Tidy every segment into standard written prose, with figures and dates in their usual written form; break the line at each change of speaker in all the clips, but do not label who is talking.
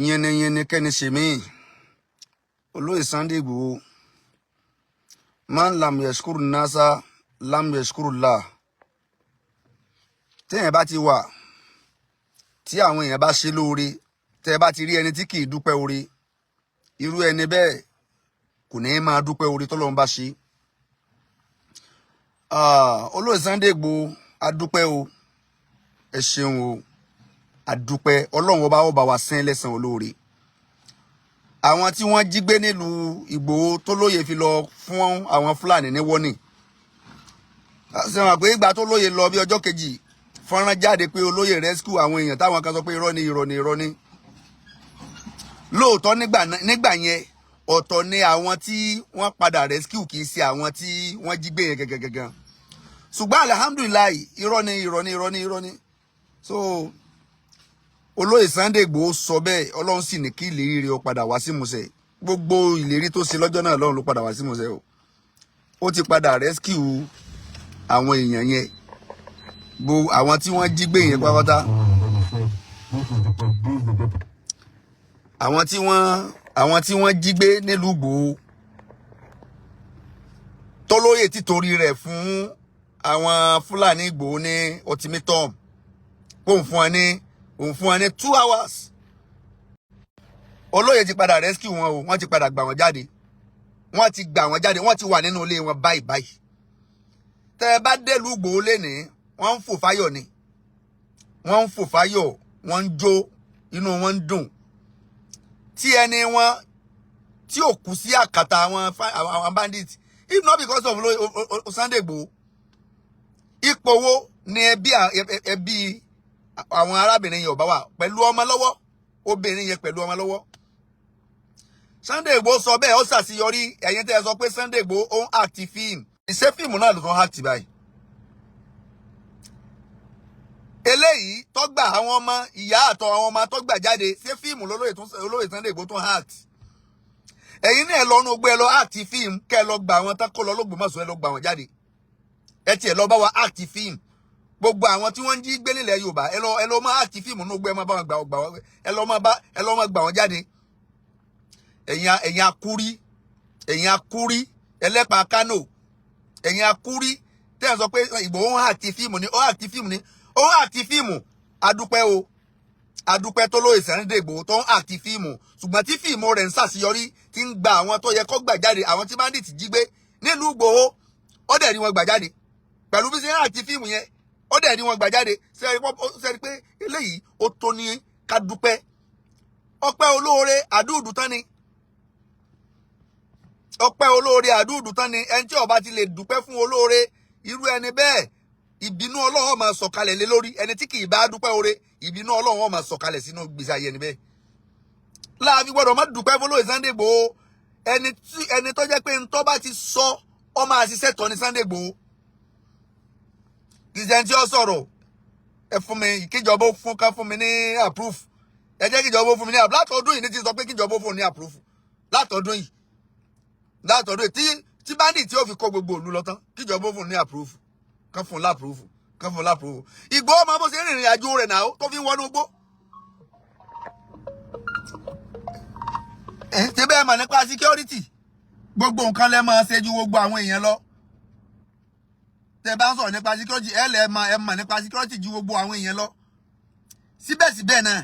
yẹnẹyẹnẹ kẹ́ni ṣèmí olóyè Sunday Igboho man lam yashkuru nasa lam yashkuru la téèyàn bá ti wà tí àwọn èèyàn bá ṣe lóore tẹ́ bá ti rí ẹni tí kì í dúpẹ́ oore irú ẹni bẹ́ẹ̀ kò ní máa dúpẹ́ oore tọ́lọ́run bá ṣe. Olóyè Sunday Igboho adúpẹ́ o ẹ ṣeun o adúpẹ́ ọlọ́run ọba wa sẹ́n lẹ́san olóore. Àwọn tí wọ́n jí gbé nílùú Ìgbòho tó lóye fi lọ fún àwọn Fúlàní ní wọ́nì ṣe wọn pé ìgbà tó lóye lọ bí ọjọ́ kejì fọ́nrán jáde pé olóyè rescue àwọn èèyàn táwọn kan sọ pé irọ́ ni lóòótọ́ nígbà yẹn ọ̀tọ̀ ni àwọn tí wọ́n padà rescue kì í ṣe àwọn tí wọ́n jí gbé yẹn gẹ́gẹ́gẹ́gẹ́ ṣùgbọ́n alhamdulilayi irọ́ ni so olóyè Sunday Igboho sọ bẹ́ẹ̀ ọlọ́run sì ní kí ìlérí rẹ̀ ó padà wá sí ìmúṣẹ gbogbo ìlérí tó ṣe lọ́jọ́ náà lọ́run ló padà wá sí ìmúṣẹ o ó ti padà rescue àwọn èèyàn yẹn àwọn tí wọ́n jí gbé yẹn pátápátá àwọn tí wọ́n jí gbé nílùú Ìgbòho tọ́lóyè títorí rẹ̀ fún àwọn Fúlàní Ìgbòho ní ultimatum òun fún wọn ní 2 hours olóyè ti padà rescue wọn o wọ́n ti padà gbà wọ́n jáde wọ́n ti wà nínú ilé wọn báyìí tẹ́ ẹ bá délùú Ìgbòho lénìí wọ́n ń fò fáyọ̀ ni wọ́n ń jó inú wọn ń dùn tí ẹni wọn tí ò kú sí àkàtà àwọn bandit if not because of Sunday Igboho ipò wo ni ẹbí àwọn arábìnrin yẹn ò bá wà pẹ̀lú ọmọ lọ́wọ́ obìnrin yẹn pẹ̀lú ọmọ lọ́wọ́. Sunday Igboho sọ bẹ́ẹ̀ ó ṣàṣeyọrí ẹ̀yin tẹ́ ẹ sọ pé Sunday Igboho ó ń act fíìmù iṣẹ́ fíìmù náà ló tún act báyìí. Eléyìí tọ́gbà àwọn ọmọ ìyá àtọ̀ àwọn ọmọ tọ́gbà jáde ṣé fíìmù olóyè Sunday Igboho tún act. Ẹ̀yin náà lọ́nu gbé lọ act fíìmù kẹ́ ẹ lọ gbà àwọn tán kó lọ lÓgbómọ̀ṣọ́ ẹ lọ gbà wọ́n jáde ẹ tiẹ̀ lọ bá wa act fíìmù gbogbo àwọn tí wọ́n ń jí gbé nílẹ̀ Yorùbá ẹ lọ máa act fíìmù ní ogbó ẹ máa bá wọn gbà ẹ lọ máa gbà wọ́n jáde. ẹ̀yin akúrí ẹlẹ́pàá Kánò ẹ̀yin akúrí tẹ́ ẹ sọ pé Ìgbòho ń act fíìmù ni ó act fíìmù adúpẹ́ tó lóye Sunday Igboho tó ń act fíìmù ṣùgbọ́n tí fíìmù rẹ̀ ń ṣàṣeyọrí tí ń gba àwọn tó yẹ kó gbà jáde àwọn tí bandit jí gbé nílùú Ìgbòho ó dẹ̀ rí wọn gbà jáde pẹ̀lú bí ṣe ń act fíìmù yẹn ó dẹ̀ rí wọn gbà jáde sẹ́rí pé eléyìí ó tó ní ká dúpẹ́ ọpẹ́ olóore àdúùdù tán ni ẹni tí ó bá ti lè dúpẹ́ fún olóore irú ẹni bẹ́ẹ̀ ìbínú Ọlọ́run ó máa sọ̀kalẹ̀ lé lórí ẹni tí kì í bá dúpẹ́ oore ìbínú Ọlọ́run ó máa sọ̀kalẹ̀ sínú gbèsè ayé ẹni bẹ́ẹ̀ láàfin gbọ́dọ̀ má dúpẹ́ fún olóyè Sunday Igboho ẹni tó jẹ́ pé ntọ́ bá ti sọ ọ máa ṣiṣẹ́ tọ́ ni Sunday Igboho kìsẹ́ntì ọ sọ̀rọ̀ ẹ fún mi kíjọba fún mi ní approve ẹ jẹ́ kíjọba fún mi ní approve látọdún yìí ní ti sọ pé kíjọba fún ní approve látọdún yìí tí bandit tí ó fi kó gbogbo òlu lọ tán kíjọba fún ní approve kán fún lápprove Ìgbòho máa bó ṣe rìnrìn àjò rẹ̀ náà tó fi ń wọnú gbó. ṣé bẹ́ẹ̀ mà nípa security gbogbo nǹkan lẹ́ máa ṣe ju gbogbo àwọn èèyàn lọ. Tẹ́ bá ń sọ̀rọ̀ nípa security ẹ mọ̀ nípa security ju gbogbo àwọn èèyàn lọ. Síbẹ̀síbẹ̀ náà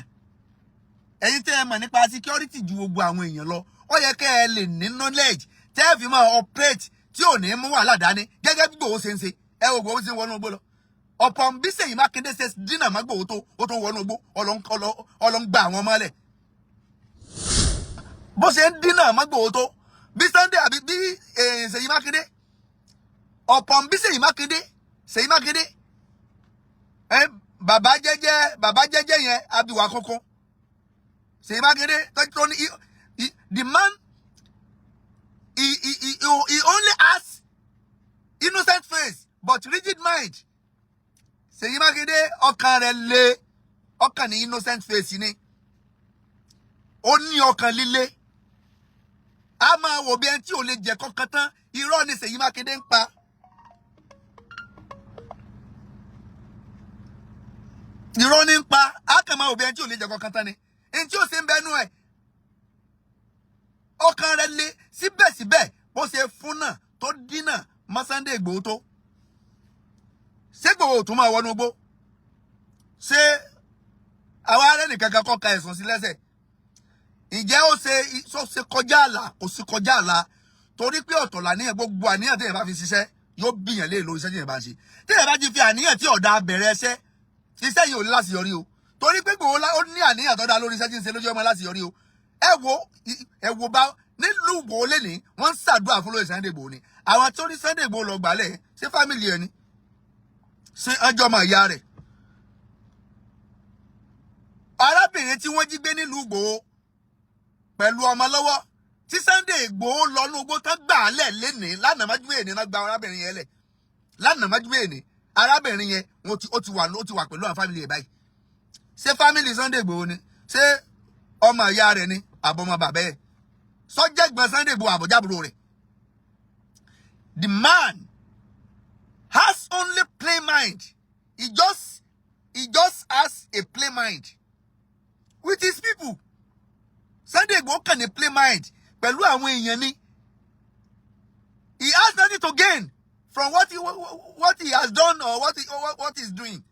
ẹ̀yin tẹ́ ẹ mọ̀ nípa security ju gbogbo àwọn èèyàn lọ ó yẹ kẹ́ ẹ lè ní knowledge tẹ́ ẹ fi máa operate tí ò ní mú wàhálà dání gẹ́gẹ́ bí Ìgbòho ṣe ń ṣe ẹ wo Ìgbòho ṣe ń wọnú igbó lọ ọ̀pọ̀ bí Ṣèyí Mákindé ṣe dínà má Ìgbòho tó ó tó wọnú igbó ọlọ́ngbà àwọn mọ́lẹ̀ bó ṣe ń dínà má Ìgbòho tó bí Sunday àbí bí Ṣèyí Mákindé ọ̀pọ̀ bí Ṣèyí Mákindé bàbá jẹ́jẹ́ yẹn abiwà kankan Ṣèyí Mákindé tó ní the man he only has innocent face but rigid mind Ṣèyí Mákindé ọkàn rẹ̀ le ọkàn ní innocent face ni ó ní ọkàn líle a máa wò bí ẹni tí ò lè jẹ kankan tán irọ́ ni Ṣèyí Mákindé ń pa. irọ́ ní ń pa á kàn máa wò bí ẹni tí ò lè jẹ kankan tán ni ẹni tí ó ṣe ń bẹnu ẹ̀ ọkàn rẹ̀ le síbẹ̀síbẹ̀ bó ṣe fún náà tó dínà mọ́ Sunday Igboho tó ṣé Igboho tó máa wọnú gbó ṣé àwọn ará nìkan kan kọ́ ka ẹ̀sùn sí lẹ́sẹ̀ ǹjẹ́ ó ṣe kọjá àlà kò sí kọjá àlà torí pé ọ̀tọ̀ làníyàn gbogbo àníyàn téèyàn bá fi ṣiṣẹ́ yóò bìyàn lé lórí iṣẹ́ téèyàn bá ń ṣe téèyàn bá ti fi àníyàn tí ọ̀dà bẹ̀rẹ̀ iṣẹ́ yìí ò ní láti yọrí o torí pé Igboho ó ní àníyàn tó dá lórí iṣẹ́ tí ń ṣe lójú ọmọ láti yọrí o ẹ wo bá nílùú Igboho lẹ́ni wọ́n ń ṣàdúrà fún lórí Sunday Igboho ni àwọn tó ní Sunday Igboho lọ gbàlẹ̀ ṣé fámìlì ẹ̀ ni ṣé ọjọ́ ọmọ ìyá rẹ̀ arábìnrin tí wọ́n jí gbé nílùú Igboho pẹ̀lú ọmọ lọ́wọ́ tí Sunday Igboho lọ́nú igbó tán gbà á lẹ̀ lénìí lánàá májú èèní náà gba arábìnrin yẹn lẹ̀ lánàá májú èèní arábìnrin yẹn ó ti wà pẹ̀lú àwọn fámìlì ẹ̀ báyìí ṣé fámìlì Sunday Igboho ni ṣé ọmọ ìyá rẹ̀ ni àbọ̀mọ bàbá ẹ̀ sọ́jẹ́gbọ̀n Sunday Igboho àbọ̀jábùrò rẹ̀. The man has only plain mind. He just has a plain mind with his people. Sunday Igboho can a plain mind pẹ̀lú àwọn èèyàn ni. He has nothing to gain from what he has done or what he's doing.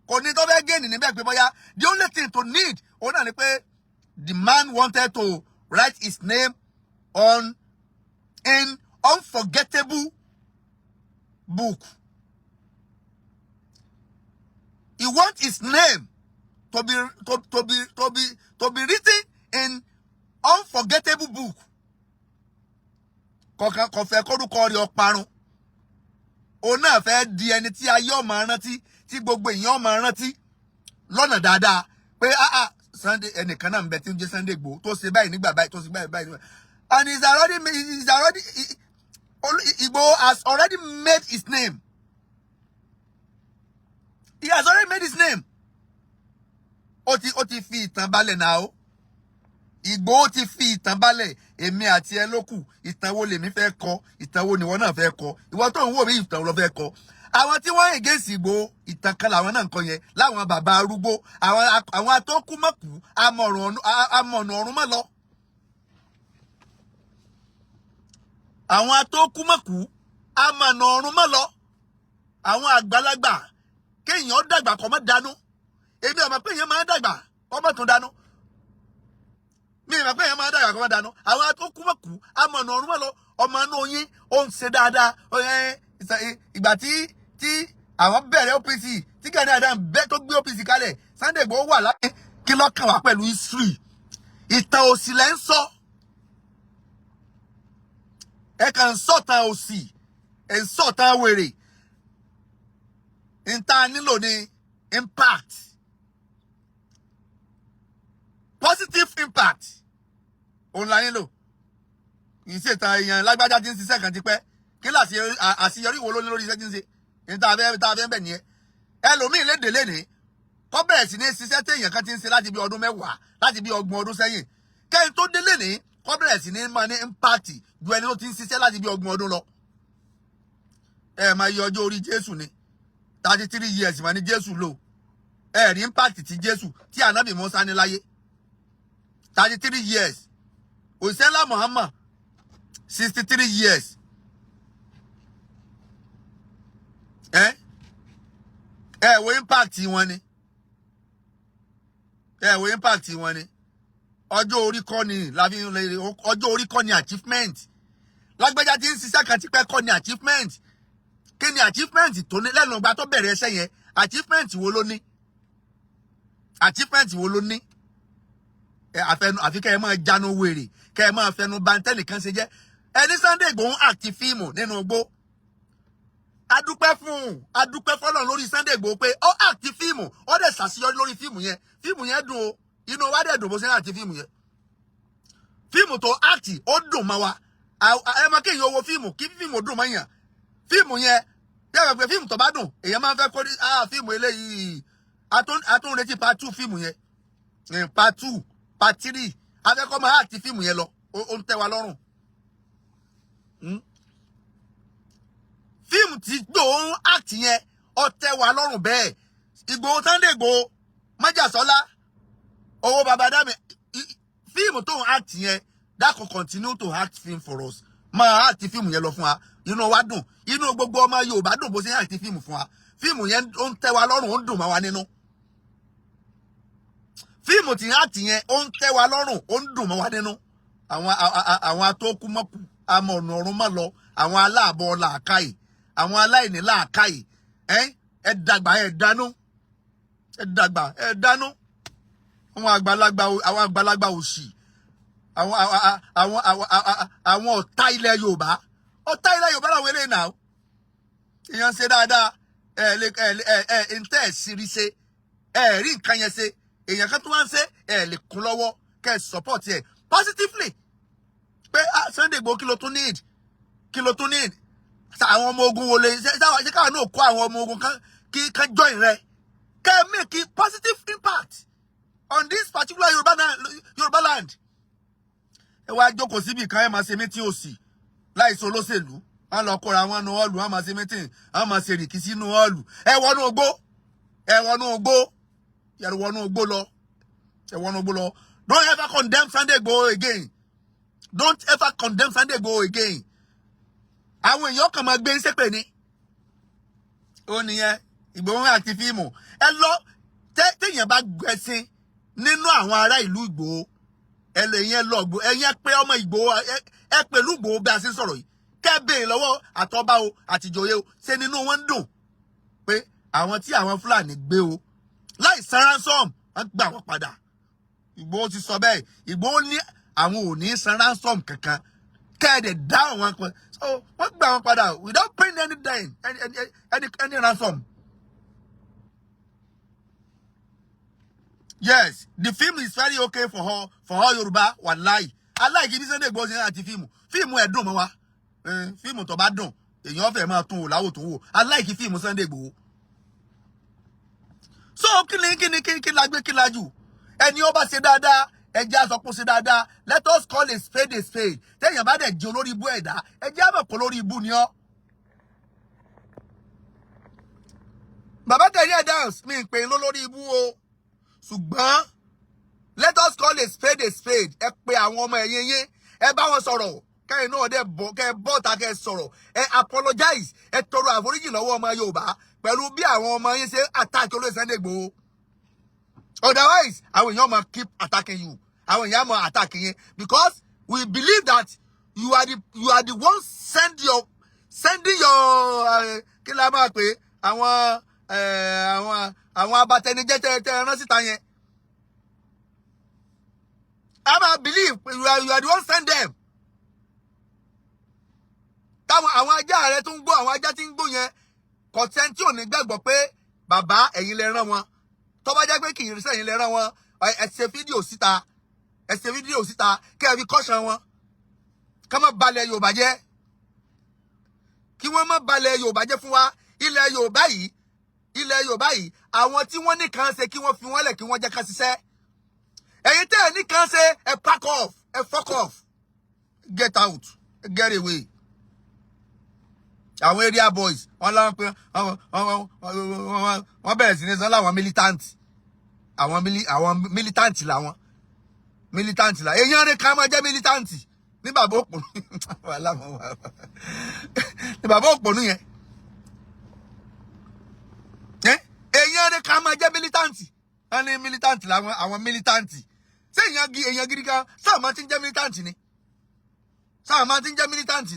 Kò ní tó fẹ́ gain níbẹ̀ pé bóyá the only thing to need òun náà ni pé the man wanted to write his name on an unforgettable book. He wants his name to be written in unforgettable book. Kò fẹ́ kórúkọ rẹ̀ ọparun. Òun náà fẹ́ di ẹni tí ayé ó máa rántí tí gbogbo èèyàn ó máa rántí lọ́nà dáadáa pé Sunday ẹnìkan náà ń bẹ tí ń jẹ́ Sunday Igboho tó ṣe báyìí nígbà báyìí tó ṣe báyìí. And Igboho has already made his name. He has already made his name. Ó ti fi ìtàn balẹ̀ náà o. Igboho ti fi ìtàn balẹ̀ èmi àti ẹ ló kù. Ìtàn wo lèmi fẹ́ kọ, ìtàn wo nìwọ náà fẹ́ kọ. Ìwọ tó ń wò mí ìtàn wo ló fẹ́ kọ. Àwọn tí wọ́n against Igboho ìtàn kan làwọn náà ń kọ yẹn láwọn bàbá arúgbó àwọn atókù mọ̀kù amọ̀nà ọ̀run mọ́ lọ. Àwọn atókù mọ̀kù amọ̀nà ọ̀run mọ́ lọ. Àwọn àgbàlagbà kéèyàn dàgbà kó má dànù. Èmi ọmọ pé èèyàn máa dàgbà kó má tún dànù. Mi ìmọ̀ pé èèyàn máa dàgbà kó má dànù. Àwọn atókù mọ̀kù amọ̀nà ọ̀run mọ́ lọ. Ọmọ inú yín ó ń ṣe dáadáa. Ìgbà tí àwọn bẹ̀rẹ̀ OPC tí Gani Adams bẹ́ tó gbé OPC kalẹ̀ Sunday Igboho wà láyé kí lọ́kàn wá pẹ̀lú history ìtàn òsì lẹ́ ń sọ ẹ kàn ń sọ̀tàn òsì ẹ ń sọ̀tàn wèrè ìta nílò ní impact positive impact òun la nílò ìṣètàn èèyàn lágbájá tí ń ṣiṣẹ́ kan ti pẹ́ kí láti àṣeyọrí wo ló ní lórí iṣẹ́ tí ń ṣe níta afẹ́ bẹ̀ nìyẹn ẹlòmíì léde léde kọ́ bẹ̀rẹ̀ sí ní ṣiṣẹ́ tí èèyàn kan ti ń ṣe láti bí ọdún mẹ́wàá láti bí ọgbọ̀n ọdún sẹ́yìn kẹ́yìn tó délé ní kọ́ bẹ̀rẹ̀ sí ní máa ní impact ju ẹni tó ti ń ṣiṣẹ́ láti bí ọgbọ̀n ọdún lọ. Ẹ máa yọ ọjọ́ orí Jésù ni 33 years mà ní Jésù lò ẹ rí impact ti Jésù tí ànábì Mùsá ní láyé 33 years òṣìṣẹ́ Muhammad 63 years. Wo impact wọn ni wo impact wọn ni ọjọ́ orí kọ́ ni ọjọ́ orí kọ́ ni achievement lágbájá tí ń ṣiṣẹ́ kan ti pẹ́ kọ́ ni achievement kí ni achievement tó ní lẹ́nu ìgbà tó bẹ̀rẹ̀ ẹsẹ̀ yẹn achievement wo ló ní àfi kẹ́ ẹ máa jánu wèrè kẹ́ ẹ máa fẹnu bantẹ́nì kan ṣe jẹ́ ẹni Sunday Igboho àti fíìmù nínú igbó adúpẹ́ fọ́lọ́run lórí Sunday Igboho pé ó àti fíìmù ó dẹ̀ ṣàṣeyọrí lórí fíìmù yẹn dùn o inú wa dẹ̀ dùn bó ṣe ń àti fíìmù yẹn fíìmù tó àti ó dùn mọ́ wa ẹ máa kéèyàn owó fíìmù kí fíìmù dùn mọ́ yàn fíìmù yẹn yàrá pé fíìmù tó bá dùn èèyàn máa ń fẹ́ kó ní fíìmù eléyìí atúnretí part 2 fíìmù yẹn part 2 part 3 afẹ́kọ́ máa àti fíìmù yẹn lọ ó ń tẹ́ wa lọ́rùn. Fíìmù tí Igboho act yẹn ó tẹ́ wa lọ́rùn bẹ́ẹ̀ Igboho Sunday Igboho májàsọ́lá owó baba dami fíìmù tó ń act yẹn that can continue to act film for us máa act fíìmù yẹn lọ fún wa inú wa dùn inú gbogbo ọmọ Yorùbá dùn bó ṣe act fíìmù fún wa fíìmù yẹn ó ń tẹ́ wa lọ́rùn ó ń dùn mọ́ wa nínú fíìmù tí act yẹn ó ń tẹ́ wa lọ́rùn ó ń dùn mọ́ wa nínú àwọn atókùmọ́kù àmọ́ ọ̀nà ọ̀run mọ́ lọ àwọn aláàbọ̀ làákàyè àwọn aláìní làákàyè ẹ dàgbà ẹ dánú ẹ dàgbà ẹ dánú àwọn àgbàlagbà òṣì àwọn ọ̀tá ilẹ̀ Yorùbá làwọn eléyìí náà èèyàn ṣe dáadáa ntẹ́ ẹ̀ sírí ṣe rí nǹkan yẹn ṣe èèyàn kan tó wá ń ṣe lè kún lọ́wọ́ kẹ́ ẹ̀ support ẹ̀ positively pé Sunday Igboho kí ló tún need àwọn ọmọ ogun wo lè ṣe káwọn náà kó àwọn ọmọ ogun kan join rẹ kẹ́ ẹ̀ make a positive impact on this particular Yorùbá land. Ẹ wá jókòó síbi kan ẹ máa ṣe meeting òsì láìsọ olóṣèlú wọn lọ kóra wọn nu hall wọn máa ṣe meeting wọn máa ṣe rìkísí nu hall ẹ wọnú ogbó lọ don't ever condemn Sunday Igboho again àwọn èèyàn kan máa gbé ṣépè ní ó nìyẹn Ìgbòho àti fíìmù ẹ lọ téèyàn bá gbẹ̀sìn nínú àwọn ará ìlú Ìgbòho ẹlẹ́yìn lọ Ìgbòho ẹ̀yìn pé ọmọ Ìgbòho ẹ pẹ̀lú Ìgbòho bí a ṣe ń sọ̀rọ̀ yìí kẹ́ béèrè lọ́wọ́ àtọ́bá o àtìjòyè o ṣe nínú wọn ń dùn pé àwọn tí àwọn Fúlàní gbé o láì san ransom wọ́n gbà wọ́n padà Ìgbòho ti sọ bẹ́ẹ̀ Ìgbòho ní àwọn ò ní san ransom kankan kẹ́ẹ̀dẹ̀ dá àwọn kan so wọ́n gbà wọ́n padà without paying any ransom. Yes, the film is very okay for her Yoruba wallahi. I like it Sunday Igboho àti fíìmù ẹ dùn mọ́ wa fíìmù tó bá dùn èyàn fẹ́ máa tún wò láwò tó wò I like fíìmù Sunday Igboho. So kí la gbé kí la jù ẹni ó bá ṣe dáadáa ẹjẹ́ àsọpọ̀ ṣe dáadáa let us call a spade a spade téèyàn bá dẹ̀ jẹ́ olórí ibú ẹ̀dá ẹjẹ́ àmọ̀ kó lórí ibú ni ọ́. Bàbá Gani Adams mi ń pè lórí ibú o ṣùgbọ́n let us call a spade ẹ pé àwọn ọmọ ẹ̀yìn yín ẹ bá wọn sọ̀rọ̀ kẹ́yìn náà dẹ̀ bọ́ kẹ́ bọ́ta kẹ́ sọ̀rọ̀ ẹ apologize ẹ tọrọ àforíjì lọ́wọ́ ọmọ Yorùbá pẹ̀lú bí àwọn ọmọ yín ṣe attack olóyè Sunday Igboho otherwise àwọn èèyàn máa keep attacking you àwọn èèyàn máa attack yín because we believe that you are the one sending your kí la máa pè àwọn abatẹnijẹ́ tẹ rán síta yẹn I ma believe you are the one send them. Táwọn àwọn ajá rẹ tún gbọ́ àwọn ajá tí ń gbọ́ yẹn kọ̀tẹ́ntì ò ní gbàgbọ́ pé bàbá ẹ̀yin lẹ rán wọn tó bá jẹ́ pé kì í rí sẹ́yìn lẹ rán wọn ẹ ṣe fídíò síta kẹ́ ẹ fi kọ́ṣán wọn ká má balẹ̀ Yorùbá jẹ́ kí wọ́n má balẹ̀ Yorùbá jẹ́ fún wa ilẹ̀ Yorùbá yìí àwọn tí wọ́n ní kàn ṣe kí wọ́n fi wọ́n lẹ̀ kí wọ́n jẹ́ ká ṣiṣẹ́ ẹ̀yin tẹ́ ẹ̀ ní kàn ṣe ẹ pack off ẹ fuck off get out get away. Àwọn area boys wọ́n láwọn pé wọ́n bẹ̀rẹ̀ sí ní sọ láwọn militant àwọn militant làwọn militant là èèyàn rẹ̀ ká máa jẹ́ militant ní bàbá òpònú ní bàbá òpònú yẹn èèyàn rẹ̀ ká máa jẹ́ militant wọ́n ní militant làwọn àwọn militant ṣé èèyàn gidi kan sáà máa ti ń jẹ́ militant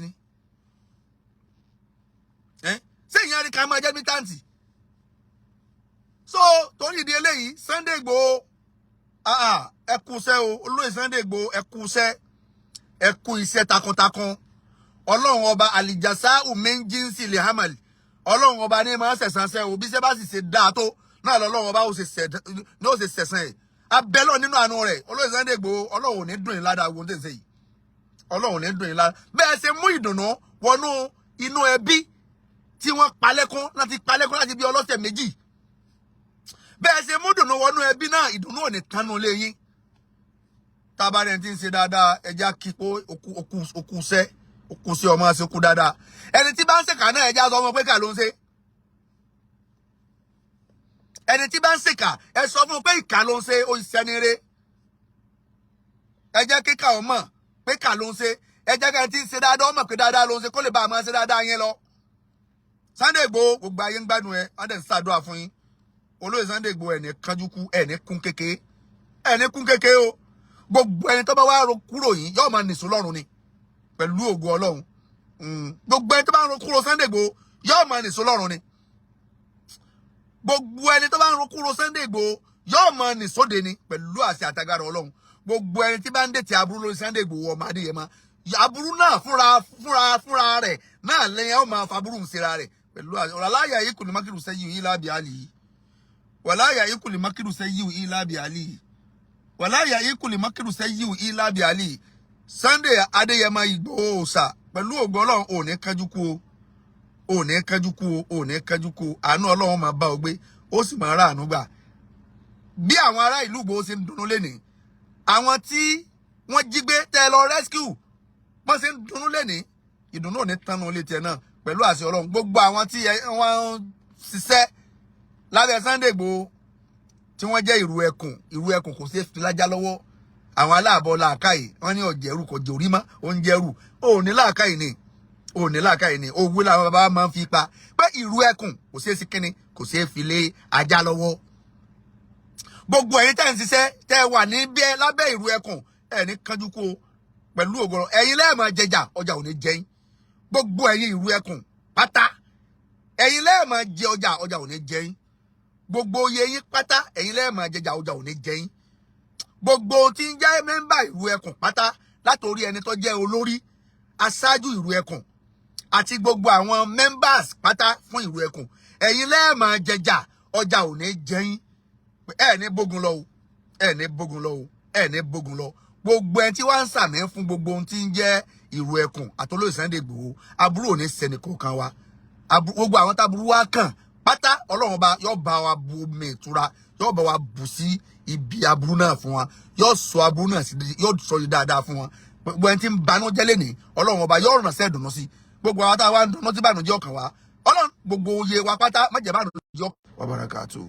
ni ṣé èèyàn rí ká máa jẹ́ militanti so torí ìdí eléyìí Sunday Igboho ẹ kú iṣẹ́ o olóyè Sunday Igboho ẹ kú iṣẹ́ takuntakun ọlọ́run ọba alijasa umenjinsi lehamali ọlọ́run ọba ní máa ṣẹ̀san ṣẹ́ o bí ṣe bá sì ṣe dáa tó náà lọ́lọ́run ọba ó ṣe ṣẹ̀san ẹ̀ abẹ́lọ́ nínú àánú rẹ̀ olóyè Sunday Igboho ọlọ́run ò ní dùn yín ládàá ogun tẹ̀sẹ̀ yìí ọlọ́run ò ní dùn yín ládàá bẹ́ẹ̀ ṣe mú ìdùnnú wọnú inú ẹbí tí wọ́n palẹ́kún láti bí ọlọ́sẹ̀ méjì bẹ́ẹ̀ ṣe mú dùnú wọnú ẹbí náà ìdùnnú ò ní tánú lé yín tábàárẹ̀ tí ń ṣe dáadáa ẹja kíkó okú sí ọmọ ṣe kú dáadáa ẹni tí bá ń ṣèkà náà ẹja sọ ọmọ pé kà ló ń ṣe ẹni tí bá ń ṣèkà ẹ sọ fún un pé ìkà ló ń ṣe ó ṣiṣẹ́ ní eré ẹ jẹ́ kíkà ó mọ̀ pé kà ló ń ṣe ẹ jẹ́ kẹ́ ti ń ṣe dáadáa ó mọ̀ pé dáadáa ló ń ṣe kó lè bá a máa ṣe dáadáa yẹn lọ. Sunday Igboho gbogbo ayé ń gbádùn ẹ wọ́n dẹ̀ ń ṣàdúrà fún yín olóyè Sunday Igboho ẹni kánjú kú ẹni kún kékeré o gbogbo ẹni tó bá wá ro kúrò yín yóò máa nìṣó lọ́rùn ni pẹ̀lú ògo Ọlọ́run gbogbo ẹni tó bá ń ro kúrò Sunday Igboho yóò máa nìṣó lọ́rùn ni gbogbo ẹni tó bá ń ro kúrò Sunday Igboho yóò máa nìṣó de ni pẹ̀lú àṣẹ àtàgàrà Ọlọ́run gbogbo ẹni tí bá ń dètè aburú lórí Sunday Igboho ọmọ Adéyẹmọ aburú náà fúnra rẹ̀ náà lẹ́yìn ó máa faburú ń ṣera rẹ̀ pẹ̀lú àṣẹ ọ̀làláyà yìí kò ní mákìrù sẹ́yìn yìí lábì àlì yìí wàláyà yìí kò ní mákìrù sẹ́yìn yìí lábì àlì yìí wàláyà yìí kò ní mákìrù sẹ́yìn yìí lábì àlì yìí Sunday Adéyẹmọ Ìgbòho òòṣà pẹ̀lú ògo Ọlọ́run ò ní kánjú kú o ò ní kánjú kú o ò ní kánjú kú o àánú Ọlọ́run máa bá ọ gbé ó sì máa ráàánú gbà bí àwọn ará ìlú Ìgbòho ṣe ń dunnú lénìí àwọn tí wọ́n jí gbé tẹ́ lọ rescue bọ́n ṣe ń dunnú lénìí ìdùnnú ò ní tánú létí ẹ náà pẹ̀lú àṣẹ Ọlọ́run gbogbo àwọn tí wọ́n ń ṣiṣẹ́ lábẹ́ Sunday Igboho tí wọ́n jẹ́ ìrù ẹkùn kò sí fi lájá lọ́wọ́ àwọn aláàbọ̀ làákàyè wọ́n ní ọ̀jẹ̀rù kò jòrí mọ́ oúnjẹ rù ò ní làákàyè ni owó làwọn bàbá máa ń fi pa pé ìrù ẹkùn kò sí sí kínní kò sí fi lé ajá lọ́wọ́ gbogbo ẹ̀yin tẹ́ ń ṣiṣẹ́ tẹ́ wà ní bẹ́ẹ̀ lábẹ́ ìrù ẹkùn ẹ̀ ní kánjú kú o pẹ̀lú ògọ̀rọ̀ ẹ̀yin lẹ́ẹ̀mọ̀ jẹjà ọjà ò ní jẹyìn gbogbo ẹ̀yin ìrù ẹkùn pátá ẹ̀yin lẹ́ẹ̀mọ̀ jẹ ọjà ò ní jẹyìn gbogbo oyè yín pátá ẹ̀yin lẹ́ẹ̀mọ̀ jẹjà ọjà ò ní jẹyìn gbogbo tí ń jẹ́ mẹ́mbà ìrù ẹkùn pátá látòrí ẹni tó jẹ́ olórí aṣáájú ìrù ẹkùn àti gbogbo àwọn members pátá fún ìrù ẹkùn ẹ̀yin lẹ́ẹ̀mọ̀ jẹjà ọjà ò ní jẹyìn ẹ̀ ní bógun lọ o ẹ̀ ní bógun lọ o ẹ̀ ní bógun lọ gbogbo ẹni tí wọ́n ń sàmì fún gbogbo ohun tí ń jẹ́ ìrù ẹkùn àtolóyè Sunday Igboho aburú ò ní sẹ́ni kọ̀ọ̀kan wa gbogbo àwọn táburú wa kàn pátá Ọlọ́run bá yóò bá wa bu omi ìtura yóò bá wa bù sí ibi aburú náà fún wa yóò sọ aburú náà sí yóò sọ yìí dáadáa fún wa gbogbo ẹni tí ń banújẹ́ lẹ́nìí Ọlọ́run ọba yóò ràn sẹ́ dùnú sí gbogbo àwọn táwa ń dùnú tí bànújẹ́ ọkàn wa Ọlọ́run gbogbo oyè wa pátá má jẹ́ bànújẹ́ ọkàn wa barakatuh.